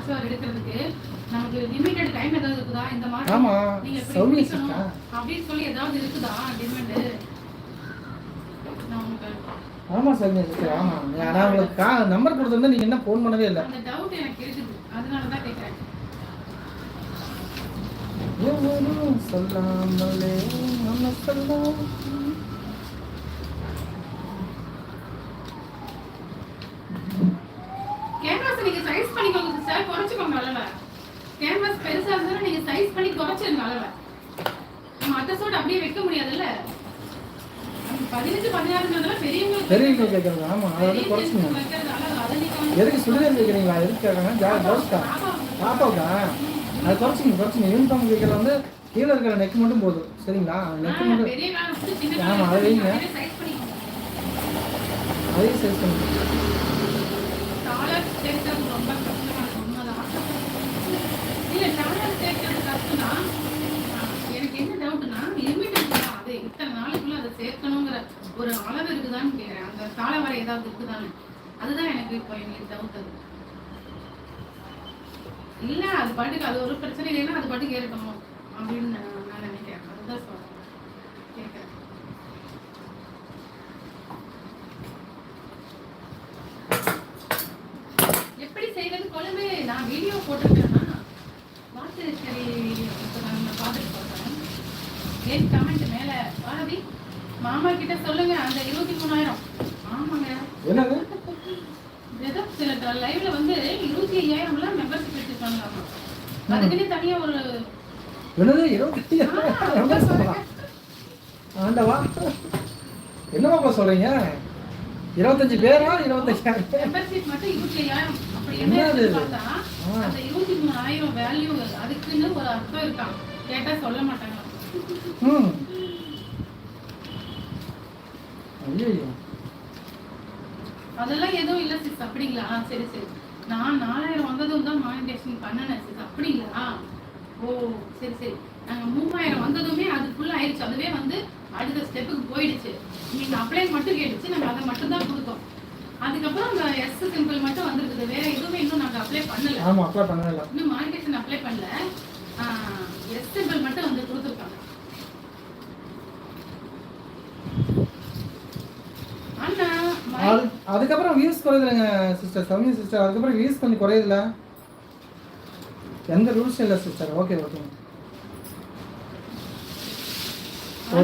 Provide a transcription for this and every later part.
shower எடுக்கிறதுக்கு நமக்கு limited time ஏதாவது இருக்குதா இந்த மாதிரி ஆமா நீங்க சௌமியா எப்படி சிஸ்டர் அப்படின்னு சொல்லி ஏதாவது இருக்குதா டிமாண்ட் ஆமா சௌமியா சிஸ்டர் ஆமா நான் உங்களுக்கு நம்பர் கொடுத்திருந்தா நீங்க என்ன ஃபோன் பண்ணவே இல்லை அந்த டவுட் எனக்கு இருக்குது அதனால தான் கேக்குறேன் சொல்லாமலே நம்ம சொல்லலாம் கேன்வாஸ் நீங்க சைஸ் பண்ணிக்கோங்க சிஸ்டர் குறைச்சுக்கோங்க அளவை கேன்வாஸ் பெருசா இருந்தா நீங்க சைஸ் பண்ணி குறைச்சிருங்க அளவை நம்ம அட்ட சோட் அப்படியே வைக்க முடியாதுல்ல 15-16 பெரியவங்க கேட்குறாங்க ஆமா அதை வந்து குறைச்சிங்க எதுக்கு சுடிதார் கேட்குறீங்களா எதுக்கு கேட்குறாங்க ஜோஸ்டா பாப்பாவுக்கா அதை குறைச்சிங்க யூனிஃபார்ம் கேட்குறது வந்து கீழே இருக்கிற நெக் மட்டும் போதும் சரிங்களா நெக் மட்டும் ஆமாம் அதை வைங்க அதையும் சைஸ் பண்ணுங்க எனக்கு என்ன டவுட்னா லிமிட் இருக்குதா அது இத்தனை நாளைக்குள்ள அதை சேர்க்கணுங்கிற ஒரு அளவு இருக்குதான்னு கேட்குறேன் அந்த கால வரை ஏதாவது இருக்குதான்னு அதுதான் எனக்கு இப்போ எங்களுக்கு டவுட் அது இல்ல அது பாட்டுக்கு அது ஒரு பிரச்சனை இல்லைன்னா அது பாட்டுக்கு இருக்கணும் அப்படின்னு நான் நினைக்கிறேன் அதுதான் சொல்றேன் கேட்குறேன் எப்படி செய்யறது கொழும்பு நான் வீடியோ போட்டிருக்கேன்னா பார்த்து சரி நான் பார்த்துட்டு சொல்றேன் ஏன் கமெண்ட் மேல பாரதி மாமா கிட்ட சொல்லுங்க அந்த 23,000 ஆமாங்க என்னது ஏதோ சில லைவ்ல வந்து 25,000 மெம்பர்ஷிப் எடுத்துருக்காங்க அதுக்குன்னு தனியா ஒரு என்னது 25,000 ஆண்டவா என்னமா சொல்றீங்க 25 பேரா 25,000 மெம்பர்ஷிப் மட்டும் 25,000 அப்படி என்ன பார்த்தா அந்த 23,000 வேல்யூ அதுக்குன்னு ஒரு அர்த்தம் இருக்கா கேட்டா சொல்ல மாட்டாங்க ஐயோ அதெல்லாம் எதுவும் இல்ல சிஸ் அப்படிங்களா சரி சரி நான் 4,000 வந்ததும் தான் மானிட்டேஷன் பண்ணனேன் சிஸ் அப்படிங்களா ஓ சரி சரி நாங்க 3,000 வந்ததுமே அது ஃபுல் ஆயிடுச்சு அதுவே வந்து அடுத்த ஸ்டெப்புக்கு போயிடுச்சு நீங்க அப்ளை மட்டும் கேட்டுச்சு நாங்க அதை மட்டும் தான் கொடுத்தோம் அதுக்கப்புறம் அந்த எஸ் சிம்பிள் மட்டும் வந்திருக்குது வேற எதுவுமே இன்னும் நாங்க அப்ளை பண்ணல ஆமா அப்ளை பண்ணல இன்னும் மானிட்டேஷன் அப்ளை பண்ணல எஸ் சிம்பிள் மட்டும் வந்து கொடுத்துருக்காங்க அதுக்கப்புறம் வியூஸ் குறையுதுங்க சிஸ்டர் சௌமியா சிஸ்டர் அதுக்கப்புறம் வியூஸ் கொஞ்சம் குறையுதுல எந்த ரூல்ஸ் இல்லை சிஸ்டர் ஓகே ஓகே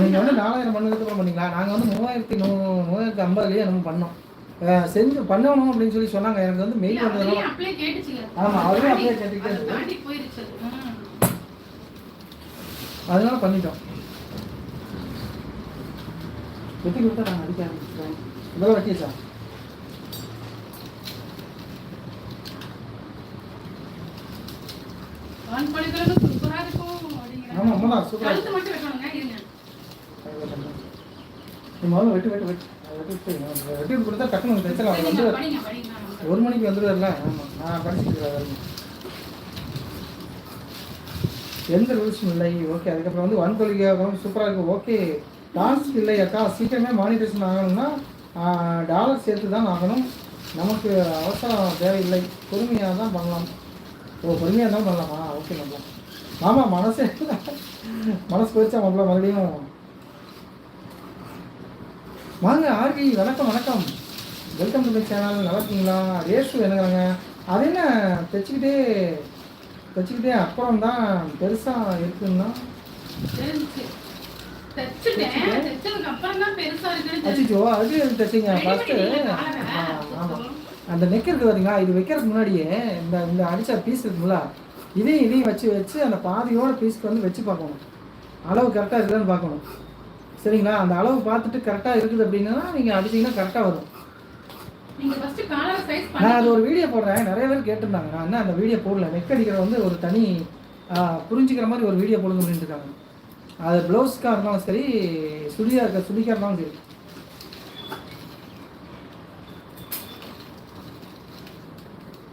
நீங்கள் வந்து 4,000 பண்ணதுக்கப்புறம் பண்ணீங்களா நாங்கள் வந்து 3,350 நம்ம பண்ணோம் செஞ்சு பண்ணணும் அப்படின்னு சொல்லி சொன்னாங்க எனக்கு வந்து மெயில் வந்ததுனால ஆமாம் அதுவே அப்ளை கேட்டுக்கிட்டே அதனால பண்ணிட்டோம் வெட்டி கொடுத்தா நாங்கள் அடிக்க ஆரம்பிச்சிட்டோம் இதெல்லாம் வச்சிச்சா ஆமாம் ஆமாம் சூப்பராக இருக்கும் முதல்ல வெட்டு வெட்டி கொடுத்தா டக்குனு தைச்சலாம் அவர் வந்து 1 மணிக்கு வந்துடுவார்ல ஆமாம் நான் படிச்சுட்டு எந்த ரூல்ஸும் இல்லை ஓகே அதுக்கப்புறம் வந்து வான்கோழிக்காகவும் சூப்பராக இருக்கும் ஓகே டான்ஸ்க்கு இல்லை அக்கா சீக்கிரமே மானிட்டேஷன் ஆகணும்னா டாலர் சேர்த்து தான் ஆகணும் நமக்கு அவசரம் தேவையில்லை பொறுமையாக தான் பண்ணலாம் ஓ பொறுமையாக தான் பண்ணலாமா ஓகே பண்ணலாம் ஆமாம் மனசு போயிடுச்சா மாப்பிள்ள மறுபடியும் வாங்க ஆர்வி வணக்கம் வெல்கம் டு மை சேனல் நல்லா இருக்கீங்களா ரேஷு என்னங்கிறாங்க அது என்ன தைச்சிக்கிட்டே அப்புறம் தான் பெருசாக இருக்குன்னா அந்த நெக் இருக்கு பாத்தீங்களா இது வைக்கிறதுக்கு முன்னாடியே இந்த அடிச்ச பீஸ் இருக்குங்களா இதையும் வச்சு அந்த பாதியோட பீஸ்க்கு வந்து வச்சு பார்க்கணும் அளவு கரெக்டாக இருக்குதான்னு பார்க்கணும் சரிங்களா அந்த அளவு பார்த்துட்டு கரெக்டாக இருக்குது அப்படின்னா நீங்கள் அடிச்சிங்கன்னா கரெக்டாக வரும் நான் அது ஒரு வீடியோ போடுறேன் நிறைய பேர் கேட்டிருந்தாங்க நான் என்ன அந்த வீடியோ போடல நெக் அடிக்கிறது வந்து ஒரு தனி புரிஞ்சுக்கிற மாதிரி ஒரு வீடியோ போடுங்க அப்படின்ட்டு இருக்காங்க அது ப்ளவுஸ்க்காக இருந்தாலும் சரி சுடிக்காக இருந்தாலும் சரி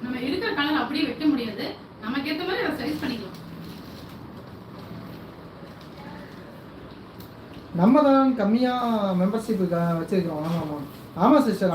நம்ம இருக்கிற கலர் அப்படியே வைக்க முடியாது நமக்கு ஏற்ற மாதிரி அதை சைஸ் பண்ணிக்கலாம் நம்ம தான் கம்மியாக மெம்பர்ஷிப் வச்சிருக்கிறோம் ஆமாம் சிஸ்டர்